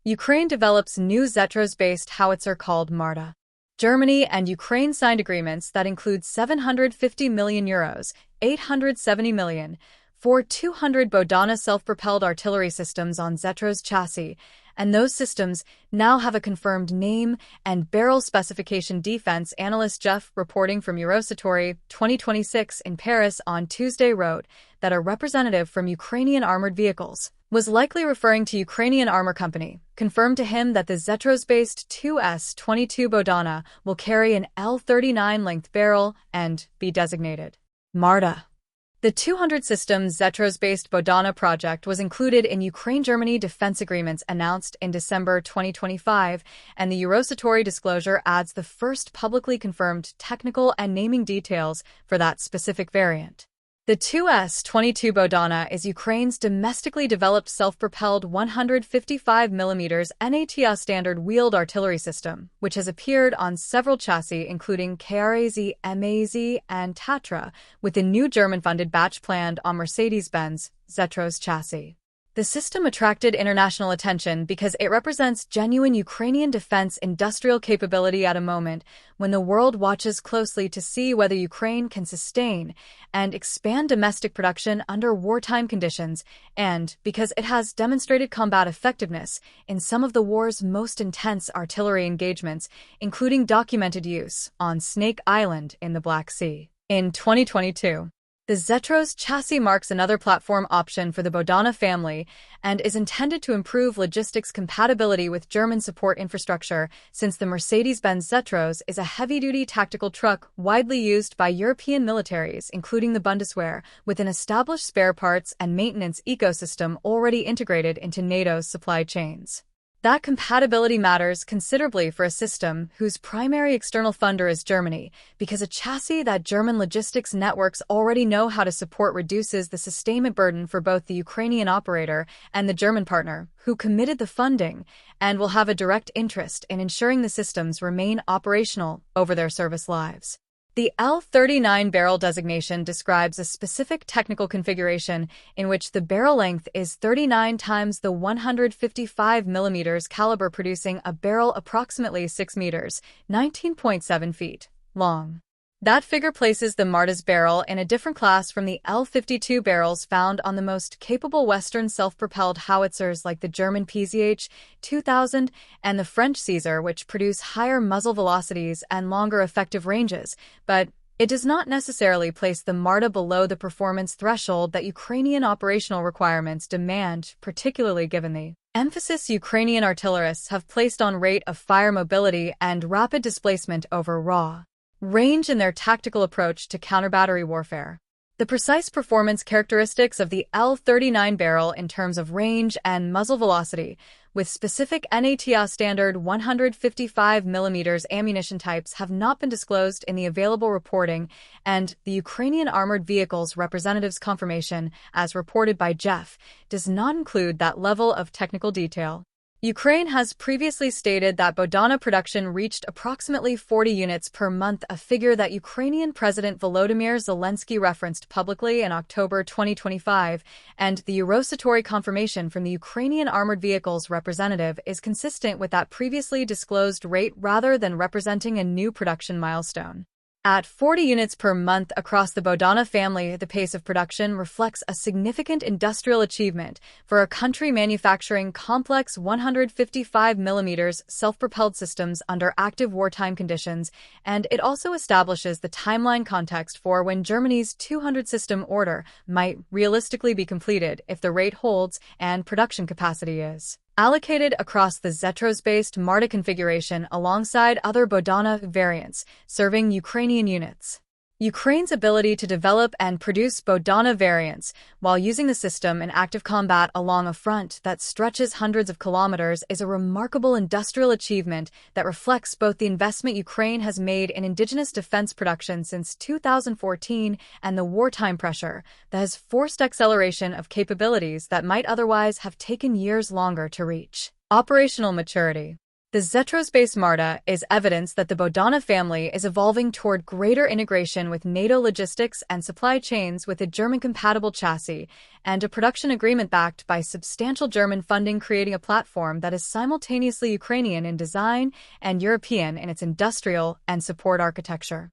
Ukraine develops new Zetros-based howitzer called Marta. Germany and Ukraine signed agreements that include €750 million, $870 million, for 200 Bohdana self-propelled artillery systems on Zetros chassis, and those systems now have a confirmed name and barrel specification. Defense analyst Jeff, reporting from Eurosatory 2026 in Paris on Tuesday, wrote that a representative from Ukrainian Armoured Vehicles was likely referring to Ukrainian Armor Company, confirmed to him that the Zetros-based 2S-22 Bohdana will carry an L-39 length barrel and be designated Marta. The 200-system Zetros-based Bohdana project was included in Ukraine-Germany defense agreements announced in December 2025, and the Eurosatory disclosure adds the first publicly confirmed technical and naming details for that specific variant. The 2S-22 Bohdana is Ukraine's domestically developed self-propelled 155mm NATO standard wheeled artillery system, which has appeared on several chassis including KRAZ, MAZ, and Tatra, with a new German-funded batch planned on Mercedes-Benz Zetros chassis. The system attracted international attention because it represents genuine Ukrainian defense industrial capability at a moment when the world watches closely to see whether Ukraine can sustain and expand domestic production under wartime conditions, and because it has demonstrated combat effectiveness in some of the war's most intense artillery engagements, including documented use on Snake Island in the Black Sea. In 2022, the Zetros chassis marks another platform option for the Bohdana family and is intended to improve logistics compatibility with German support infrastructure, since the Mercedes-Benz Zetros is a heavy-duty tactical truck widely used by European militaries, including the Bundeswehr, with an established spare parts and maintenance ecosystem already integrated into NATO's supply chains. That compatibility matters considerably for a system whose primary external funder is Germany, because a chassis that German logistics networks already know how to support reduces the sustainment burden for both the Ukrainian operator and the German partner, who committed the funding and will have a direct interest in ensuring the systems remain operational over their service lives. The L-39 barrel designation describes a specific technical configuration in which the barrel length is 39 times the 155mm caliber, producing a barrel approximately 6 meters, 19.7 feet, long. That figure places the Marta's barrel in a different class from the L-52 barrels found on the most capable Western self-propelled howitzers like the German PZH-2000 and the French Caesar, which produce higher muzzle velocities and longer effective ranges, but it does not necessarily place the Marta below the performance threshold that Ukrainian operational requirements demand, particularly given the emphasis Ukrainian artillerists have placed on rate of fire mobility and rapid displacement over raw range in their tactical approach to counter-battery warfare. The precise performance characteristics of the L-39 barrel in terms of range and muzzle velocity, with specific NATO standard 155mm ammunition types, have not been disclosed in the available reporting, and the Ukrainian Armored Vehicles representative's confirmation, as reported by Jeff, does not include that level of technical detail. Ukraine has previously stated that Bohdana production reached approximately 40 units per month, a figure that Ukrainian President Volodymyr Zelensky referenced publicly in October 2025, and the Eurosatory confirmation from the Ukrainian Armored Vehicles representative is consistent with that previously disclosed rate rather than representing a new production milestone. At 40 units per month across the Bohdana family, the pace of production reflects a significant industrial achievement for a country manufacturing complex 155mm self-propelled systems under active wartime conditions, and it also establishes the timeline context for when Germany's 200-system order might realistically be completed if the rate holds and production capacity is allocated across the Zetros-based Marta configuration alongside other Bohdana variants serving Ukrainian units. Ukraine's ability to develop and produce Bohdana variants while using the system in active combat along a front that stretches hundreds of kilometers is a remarkable industrial achievement that reflects both the investment Ukraine has made in indigenous defense production since 2014 and the wartime pressure that has forced acceleration of capabilities that might otherwise have taken years longer to reach operational maturity. The Zetros-based Marta is evidence that the Bohdana family is evolving toward greater integration with NATO logistics and supply chains with a German-compatible chassis and a production agreement backed by substantial German funding, creating a platform that is simultaneously Ukrainian in design and European in its industrial and support architecture.